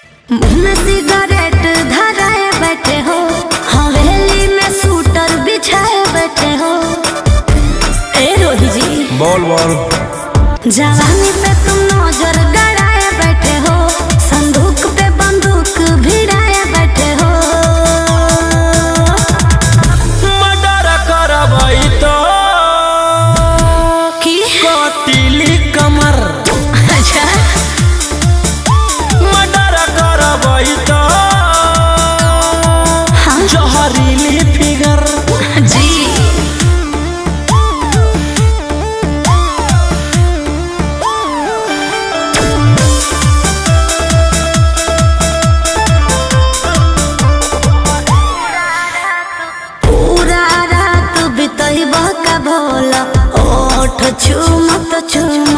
मुंह में सिगरेट धराए बैठे हो, हवेली में सूटर बिछाए बैठे हो। ए रोही जी बोल बोल। जवानी पे तुम नजर गड़ाए बैठे हो, संदूक पे बंदूक भिड़ाए बैठे हो। मर्डर करबई तो की कतिली कमर। अच्छा मर्डर करबई तो हाँ जहरीली फिगर। जी पूरा रात बितैब का भोला, ओठ चुमत चुम